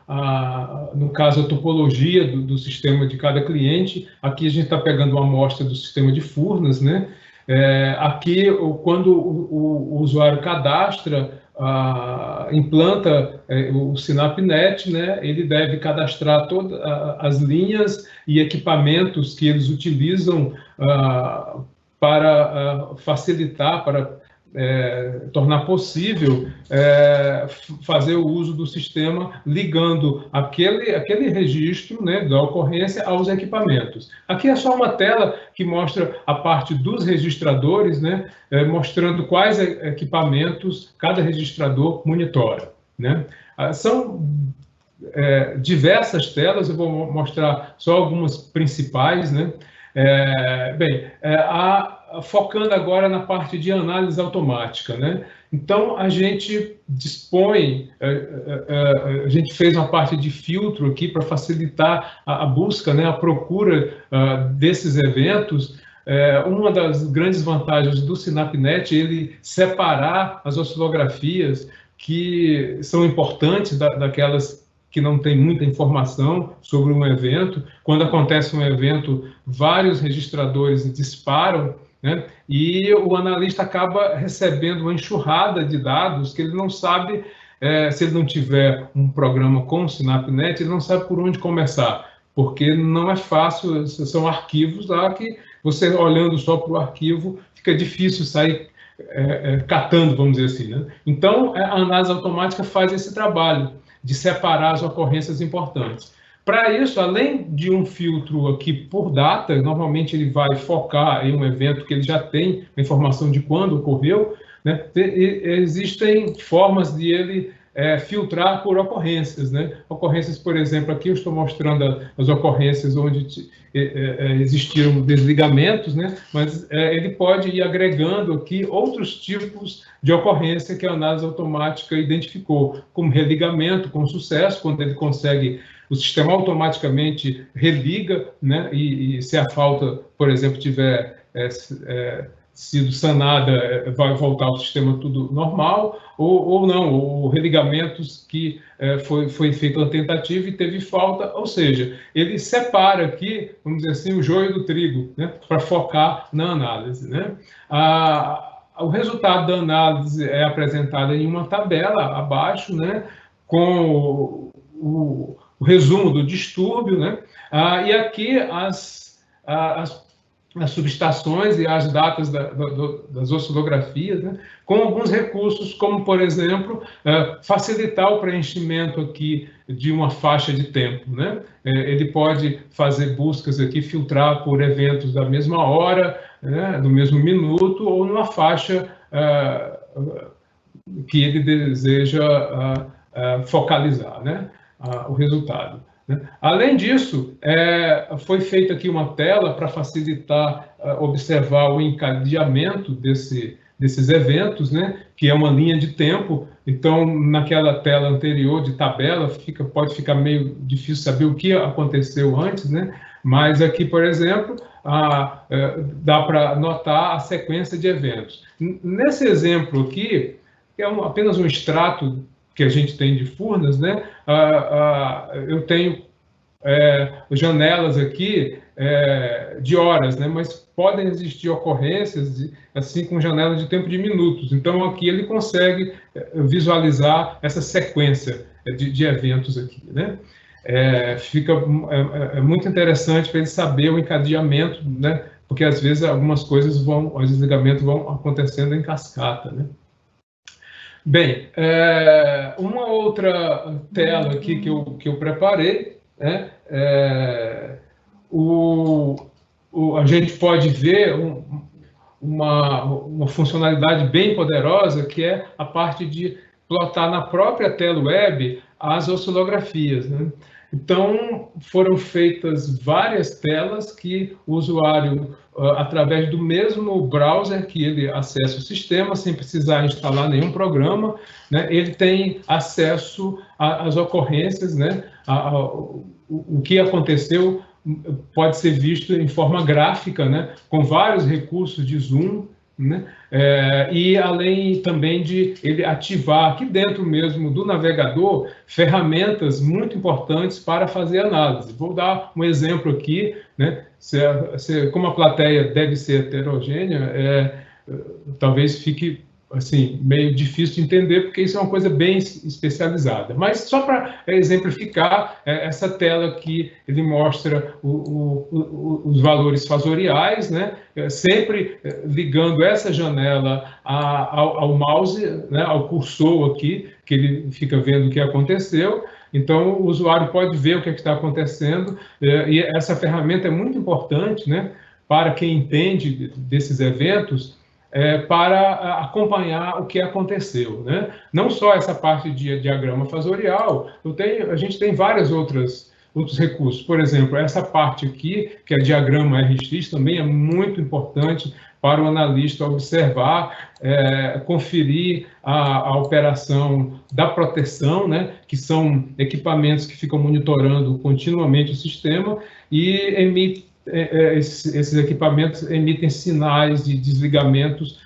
no caso, a topologia do sistema de cada cliente. Aqui a gente está pegando uma amostra do sistema de Furnas, né? Aqui, quando o usuário cadastra, implanta o SynapNet, né? Ele deve cadastrar todas as linhas e equipamentos que eles utilizam para facilitar, para tornar possível fazer o uso do sistema, ligando aquele registro, né, da ocorrência aos equipamentos. Aqui é só uma tela que mostra a parte dos registradores, né, mostrando quais equipamentos cada registrador monitora, né. São diversas telas, eu vou mostrar só algumas principais, né. Bem, focando agora na parte de análise automática, né? Então, a gente dispõe, a gente fez uma parte de filtro aqui para facilitar a busca, né, a procura desses eventos. Uma das grandes vantagens do SynapNet é ele separar as oscilografias que são importantes daquelas que não tem muita informação sobre um evento. Quando acontece um evento, vários registradores disparam, né? E o analista acaba recebendo uma enxurrada de dados que ele não sabe, se ele não tiver um programa com o SynapNet, ele não sabe por onde começar, porque não é fácil, são arquivos lá que você, olhando só para o arquivo, fica difícil sair catando, vamos dizer assim, né? Então, a análise automática faz esse trabalho de separar as ocorrências importantes. Para isso, além de um filtro aqui por data, normalmente ele vai focar em um evento que ele já tem a informação de quando ocorreu, né? Existem formas de ele filtrar por ocorrências, né? Ocorrências, por exemplo, aqui eu estou mostrando as ocorrências onde existiram desligamentos, né? Mas ele pode ir agregando aqui outros tipos de ocorrência que a análise automática identificou, como religamento com sucesso, quando ele consegue, o sistema automaticamente religa, né? E se a falta, por exemplo, tiver sido sanada, vai voltar ao sistema tudo normal, ou não, ou religamentos que foi feita uma tentativa e teve falta, ou seja, ele separa aqui, vamos dizer assim, o joio do trigo, né, para focar na análise, né? O resultado da análise é apresentado em uma tabela abaixo, né, com o resumo do distúrbio, né? E aqui as subestações e as datas das oscilografias, né, com alguns recursos, como, por exemplo, facilitar o preenchimento aqui de uma faixa de tempo, né? Ele pode fazer buscas aqui, filtrar por eventos da mesma hora, né, do mesmo minuto, ou numa faixa que ele deseja focalizar, né, o resultado. Além disso, foi feita aqui uma tela para facilitar observar o encadeamento desses eventos, né, que é uma linha de tempo. Então, naquela tela anterior de tabela, pode ficar meio difícil saber o que aconteceu antes, né? Mas aqui, por exemplo, dá para notar a sequência de eventos. Nesse exemplo aqui, que é apenas um extrato que a gente tem de Furnas, né? Eu tenho janelas aqui de horas, né? Mas podem existir ocorrências assim com janelas de tempo de minutos. Então aqui ele consegue visualizar essa sequência de eventos aqui, né? Fica muito interessante para ele saber o encadeamento, né? Porque às vezes algumas coisas os desligamentos vão acontecendo em cascata, né? Bem, uma outra tela aqui que eu preparei, né? A gente pode ver uma funcionalidade bem poderosa, que é a parte de plotar na própria tela web as oscilografias, né? Então, foram feitas várias telas que o usuário, através do mesmo browser que ele acessa o sistema, sem precisar instalar nenhum programa, né, ele tem acesso às ocorrências, né, o que aconteceu pode ser visto em forma gráfica, né, com vários recursos de zoom, né, e além também de ele ativar aqui dentro mesmo do navegador ferramentas muito importantes para fazer análise. Vou dar um exemplo aqui, né, como a plateia deve ser heterogênea, talvez fique assim, meio difícil de entender, porque isso é uma coisa bem especializada. Mas só para exemplificar, essa tela aqui, ele mostra os valores fasoriais, né? Sempre ligando essa janela ao mouse, né? Ao cursor aqui, que ele fica vendo o que aconteceu. Então, o usuário pode ver o que está acontecendo, e essa ferramenta é muito importante, né? Para quem entende desses eventos, para acompanhar o que aconteceu, né? Não só essa parte de diagrama fasorial, a gente tem vários outros recursos. Por exemplo, essa parte aqui, que é diagrama RX, também é muito importante para o analista observar, conferir a operação da proteção, né? Que são equipamentos que ficam monitorando continuamente o sistema e esses equipamentos emitem sinais de desligamentos,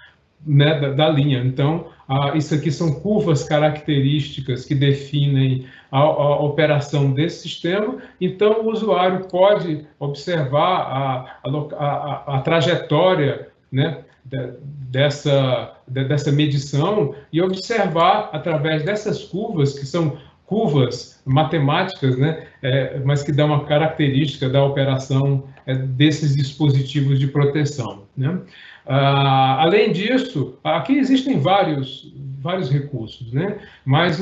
né, da linha. Então, isso aqui são curvas características que definem a operação desse sistema. Então, o usuário pode observar a trajetória, né, dessa medição e observar através dessas curvas, que são curvas matemáticas, né, mas que dão uma característica da operação desses dispositivos de proteção, né? Além disso, aqui existem vários recursos, né? Mas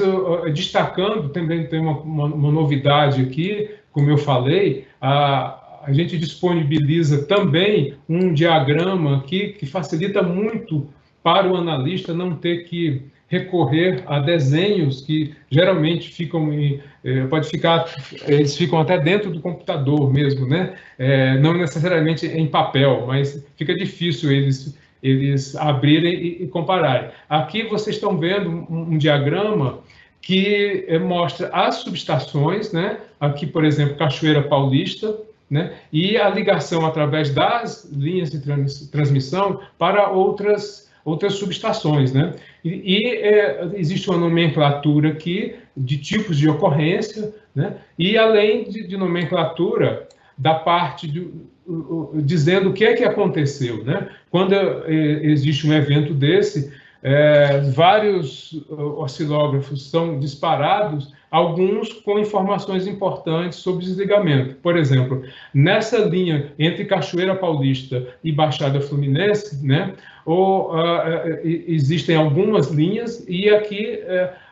destacando, também tem uma novidade aqui, como eu falei, a gente disponibiliza também um diagrama aqui que facilita muito para o analista não ter que recorrer a desenhos que geralmente eles ficam até dentro do computador mesmo, né? Não necessariamente em papel, mas fica difícil eles abrirem e compararem. Aqui vocês estão vendo um diagrama que mostra as subestações, né? Aqui, por exemplo, Cachoeira Paulista, né? E a ligação através das linhas de transmissão para outras subestações, né? Existe uma nomenclatura aqui de tipos de ocorrência, né? E além de nomenclatura da parte dizendo o que é que aconteceu, né? Quando existe um evento desse, vários oscilógrafos são disparados, alguns com informações importantes sobre desligamento. Por exemplo, nessa linha entre Cachoeira Paulista e Baixada Fluminense, né, existem algumas linhas e aqui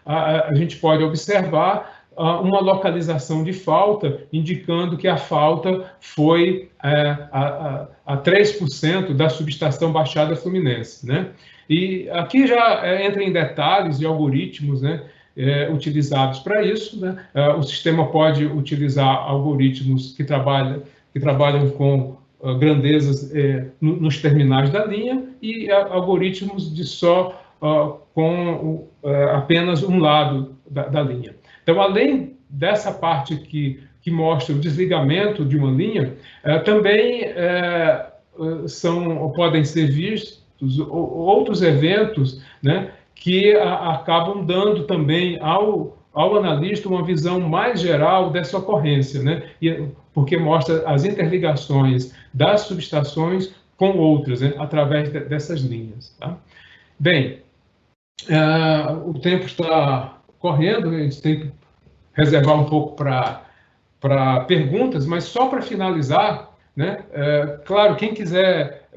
a gente pode observar uma localização de falta, indicando que a falta foi a 3% da subestação Baixada Fluminense, né? E aqui já entra em detalhes de algoritmos, né, utilizados para isso, né? O sistema pode utilizar algoritmos que trabalham com grandezas nos terminais da linha e algoritmos com apenas um lado da linha. Então, além dessa parte que mostra o desligamento de uma linha, também podem ser vistos outros eventos, né, que acabam dando também ao ao analista uma visão mais geral dessa ocorrência, né? Porque mostra as interligações das subestações com outras, né? Através dessas linhas. Tá? Bem, o tempo está correndo, a gente tem que reservar um pouco para perguntas, mas só para finalizar, né? Claro, quem quiser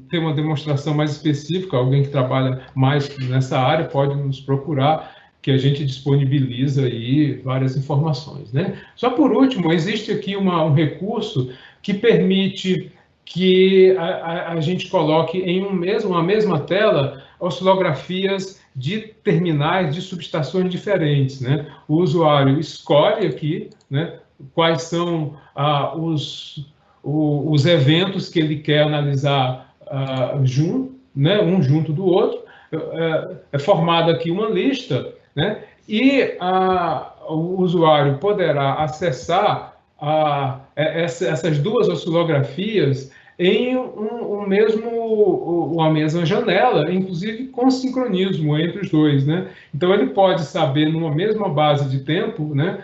ter uma demonstração mais específica, alguém que trabalha mais nessa área, pode nos procurar, que a gente disponibiliza aí várias informações, né? Só por último, existe aqui um recurso que permite que a gente coloque em uma mesma tela oscilografias de terminais de subestações diferentes, né? O usuário escolhe aqui, né, quais são os eventos que ele quer analisar né, um junto do outro. É formada aqui uma lista, né, e o usuário poderá acessar essas duas oscilografias em uma mesma janela, inclusive com sincronismo entre os dois, né? Então ele pode saber numa mesma base de tempo, né,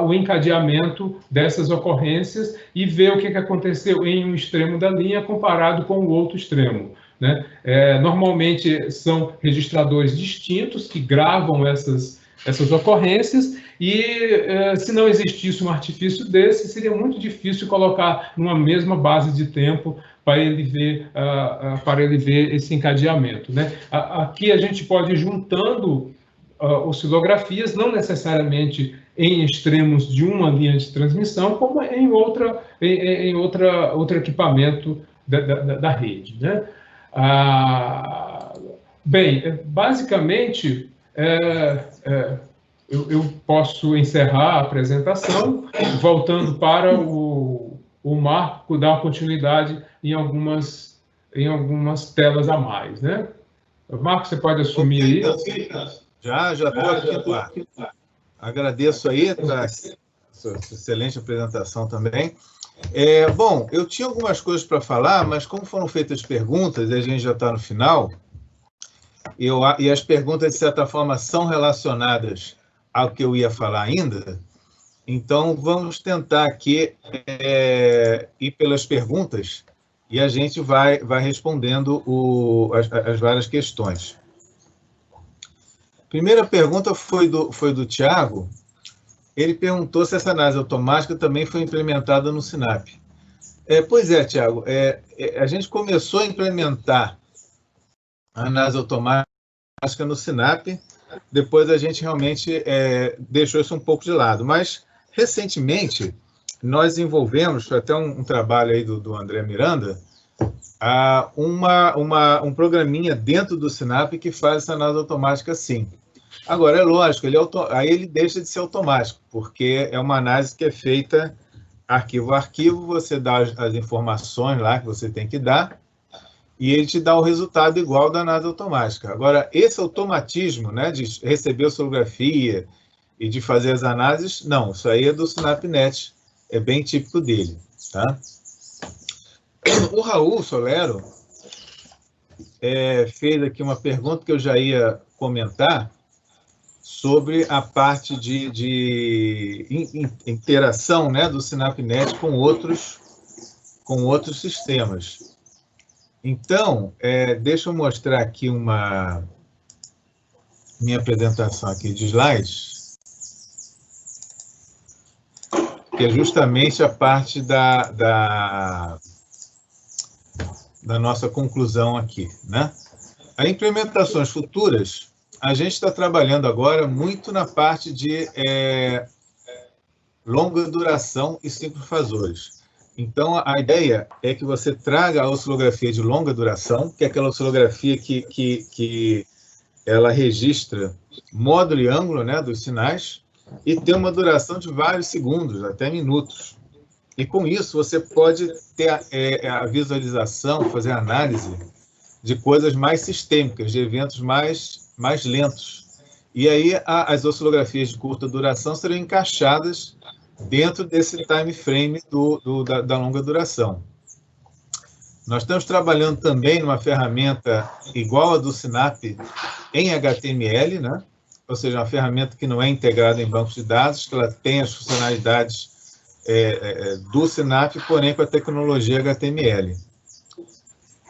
o encadeamento dessas ocorrências e ver o que aconteceu em um extremo da linha comparado com o outro extremo, né? Normalmente são registradores distintos que gravam essas ocorrências e se não existisse um artifício desse, seria muito difícil colocar numa mesma base de tempo para ele ver esse encadeamento, né? Aqui a gente pode ir juntando oscilografias, não necessariamente em extremos de uma linha de transmissão, como em outro equipamento da rede, né? Bem, basicamente, eu posso encerrar a apresentação, voltando para o Marco, dar continuidade em algumas telas a mais, né? Marco, você pode assumir aí? Já estou aqui, claro. Agradeço aí a sua excelente apresentação também. Bom, eu tinha algumas coisas para falar, mas como foram feitas perguntas, e a gente já está no final, e as perguntas, de certa forma, são relacionadas ao que eu ia falar ainda, então vamos tentar aqui ir pelas perguntas e a gente vai respondendo as várias questões. A primeira pergunta foi do Tiago. Ele perguntou se essa análise automática também foi implementada no Sinap. Pois é, Tiago, a gente começou a implementar a análise automática no Sinap, depois a gente realmente deixou isso um pouco de lado. Mas, recentemente, nós desenvolvemos, foi até um trabalho aí do André Miranda, um programinha dentro do Sinap que faz essa análise automática sim. Agora, é lógico, aí ele deixa de ser automático, porque é uma análise que é feita arquivo a arquivo, você dá as informações lá que você tem que dar, e ele te dá o resultado igual da análise automática. Agora, esse automatismo, né, de receber a oscilografia e de fazer as análises, não, isso aí é do SinapNet, é bem típico dele. Tá? O Raul Solero fez aqui uma pergunta que eu já ia comentar, sobre a parte de interação, né, do SinapNet com outros sistemas. Então, deixa eu mostrar aqui minha apresentação aqui de slides, que é justamente a parte da nossa conclusão aqui, né? As implementações futuras, a gente está trabalhando agora muito na parte de longa duração e sincrofasores. Então, a ideia é que você traga a oscilografia de longa duração, que é aquela oscilografia que ela registra módulo e ângulo, né, dos sinais, e tem uma duração de vários segundos, até minutos. E com isso, você pode ter a visualização, fazer a análise de coisas mais sistêmicas, de eventos mais lentos. E aí, as oscilografias de curta duração serão encaixadas dentro desse time frame da longa duração. Nós estamos trabalhando também numa ferramenta igual a do Sinap em HTML, né? ou seja, uma ferramenta que não é integrada em bancos de dados, que ela tem as funcionalidades do SINAP, porém com a tecnologia HTML.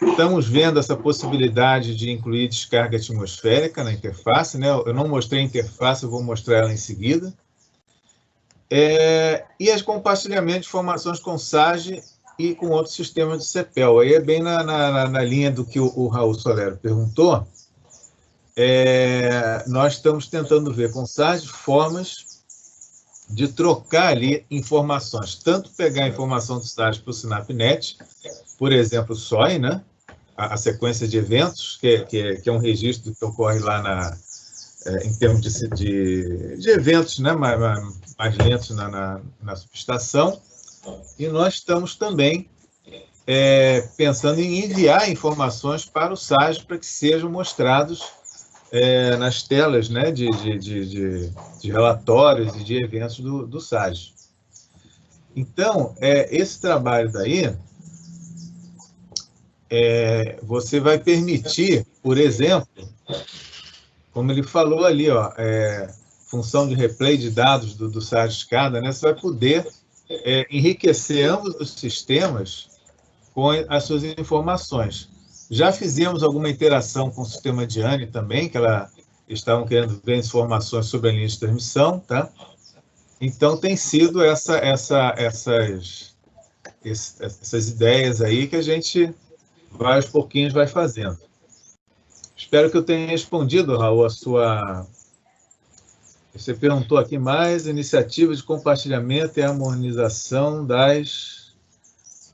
Estamos vendo essa possibilidade de incluir descarga atmosférica na interface, né? Eu não mostrei a interface, eu vou mostrar ela em seguida. E as compartilhamento de informações com SAGE e com outros sistemas de CEPEL. Aí é bem na linha do que o Raul Solero perguntou. Nós estamos tentando ver com SAGE formas de trocar ali informações, tanto pegar a informação do SAGE para o SINAPnet, por exemplo, o SOI, né? A sequência de eventos, que é um registro que ocorre lá em termos de eventos, né? mais lentos na subestação, e nós estamos também pensando em enviar informações para o SAGE para que sejam mostrados nas telas, né, de relatórios e de eventos do SAGE. Então, esse trabalho daí, você vai permitir, por exemplo, como ele falou ali, função de replay de dados do SAGE SCADA, né, você vai poder enriquecer ambos os sistemas com as suas informações. Já fizemos alguma interação com o sistema de ANE também, que estavam querendo ver informações sobre a linha de transmissão, tá? Então, tem sido essas ideias aí que a gente aos pouquinhos vai fazendo. Espero que eu tenha respondido, Raul, a sua... Você perguntou aqui mais, iniciativas de compartilhamento e harmonização das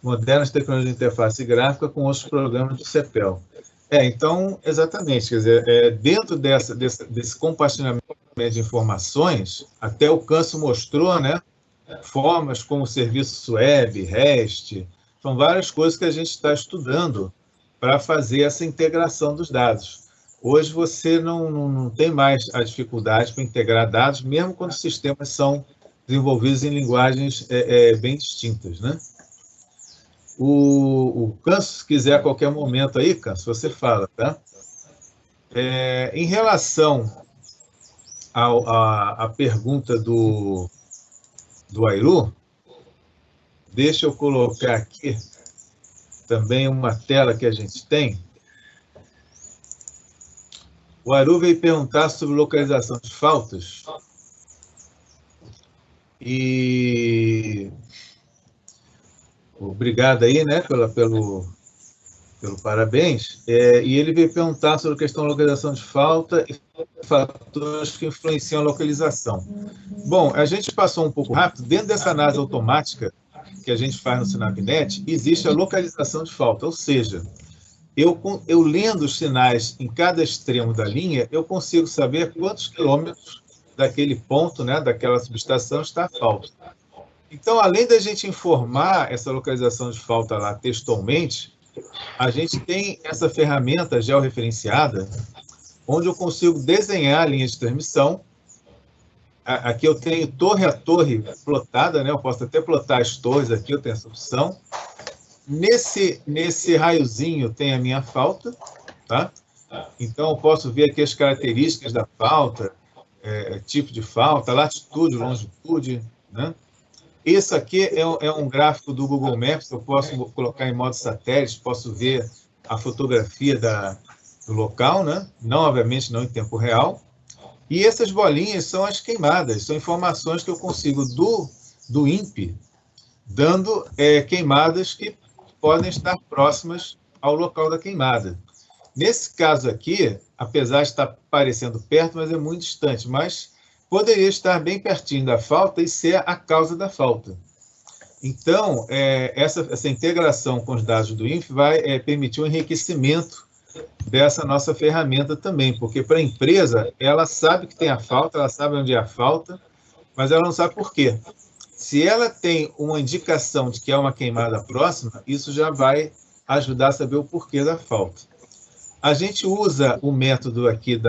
modernas tecnologias de interface gráfica com outros programas do CEPEL. Então, exatamente, quer dizer, dentro desse compartilhamento de informações, até o Canso mostrou, né, formas como serviços web, REST, são várias coisas que a gente está estudando para fazer essa integração dos dados. Hoje você não tem mais a dificuldade para integrar dados, mesmo quando os sistemas são desenvolvidos em linguagens bem distintas, né? O Canso, se quiser a qualquer momento aí, Canso, você fala, tá? Em relação à pergunta do Airu, deixa eu colocar aqui também uma tela que a gente tem. O Airu veio perguntar sobre localização de faltas. E obrigado aí, né, pelo parabéns. E ele veio perguntar sobre a questão da localização de falta e fatores que influenciam a localização. Bom, a gente passou um pouco rápido. Dentro dessa análise automática que a gente faz no SINAPnet, existe a localização de falta, ou seja, eu lendo os sinais em cada extremo da linha, eu consigo saber quantos quilômetros daquele ponto, né, daquela subestação está a falta. Então, além da gente informar essa localização de falta lá textualmente, a gente tem essa ferramenta georreferenciada, onde eu consigo desenhar a linha de transmissão. Aqui eu tenho torre a torre plotada, né? Eu posso até plotar as torres aqui, eu tenho essa opção. Nesse raiozinho tem a minha falta, tá? Então, eu posso ver aqui as características da falta, tipo de falta, latitude, longitude, né? Isso aqui é um gráfico do Google Maps, eu posso colocar em modo satélite, posso ver a fotografia do local, né? Não, obviamente, não em tempo real. E essas bolinhas são as queimadas, são informações que eu consigo do INPE, dando queimadas que podem estar próximas ao local da queimada. Nesse caso aqui, apesar de estar parecendo perto, mas é muito distante, mas poderia estar bem pertinho da falta e ser a causa da falta. Então, essa integração com os dados do INPE vai permitir um enriquecimento dessa nossa ferramenta também, porque para a empresa, ela sabe que tem a falta, ela sabe onde é a falta, mas ela não sabe por quê. Se ela tem uma indicação de que é uma queimada próxima, isso já vai ajudar a saber o porquê da falta. A gente usa o método aqui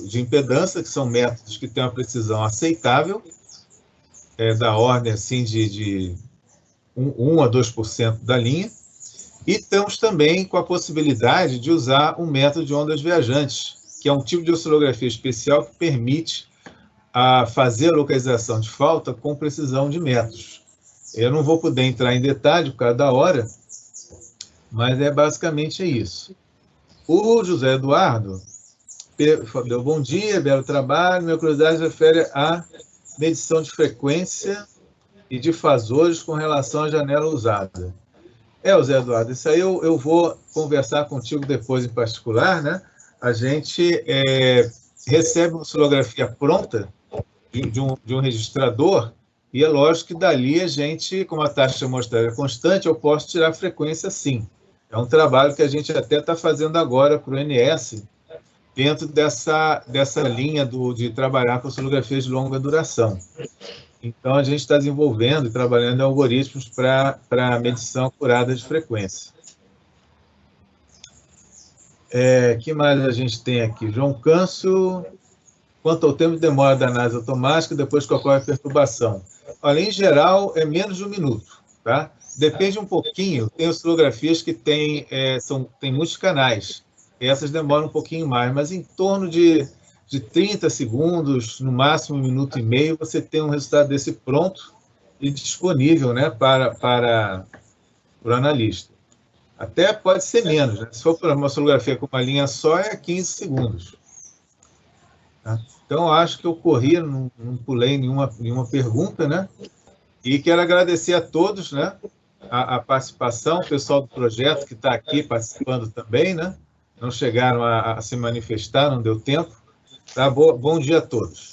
de impedância, que são métodos que têm uma precisão aceitável, da ordem assim, de 1 a 2% da linha, e estamos também com a possibilidade de usar um método de ondas viajantes, que é um tipo de oscilografia especial que permite fazer a localização de falta com precisão de metros. Eu não vou poder entrar em detalhe por causa da hora, mas basicamente é isso. O José Eduardo deu bom dia, belo trabalho. Minha curiosidade refere à medição de frequência e de fasores com relação à janela usada. José Eduardo, isso aí eu vou conversar contigo depois em particular, né? A gente recebe uma oscilografia pronta de um registrador e é lógico que dali a gente, como a taxa de amostragem é constante, eu posso tirar a frequência sim. É um trabalho que a gente até está fazendo agora para o NS, dentro dessa linha de trabalhar com oscilografias de longa duração. Então, a gente está desenvolvendo e trabalhando em algoritmos para medição acurada de frequência. Que mais a gente tem aqui? João Câncio, quanto ao tempo de demora da análise automática depois que ocorre a perturbação? Olha, em geral, é menos de 1 minuto, tá? Depende um pouquinho, tem oscilografias que tem muitos canais, e essas demoram um pouquinho mais, mas em torno de 30 segundos, no máximo 1 minuto e meio, você tem um resultado desse pronto e disponível, né, para o analista. Até pode ser menos, né? Se for para uma oscilografia com uma linha só, é 15 segundos. Tá? Então, acho que eu corri, não pulei nenhuma pergunta, né? E quero agradecer a todos, né, a participação, o pessoal do projeto que está aqui participando também, né? Não chegaram a se manifestar, não deu tempo. Tá? Bom dia a todos.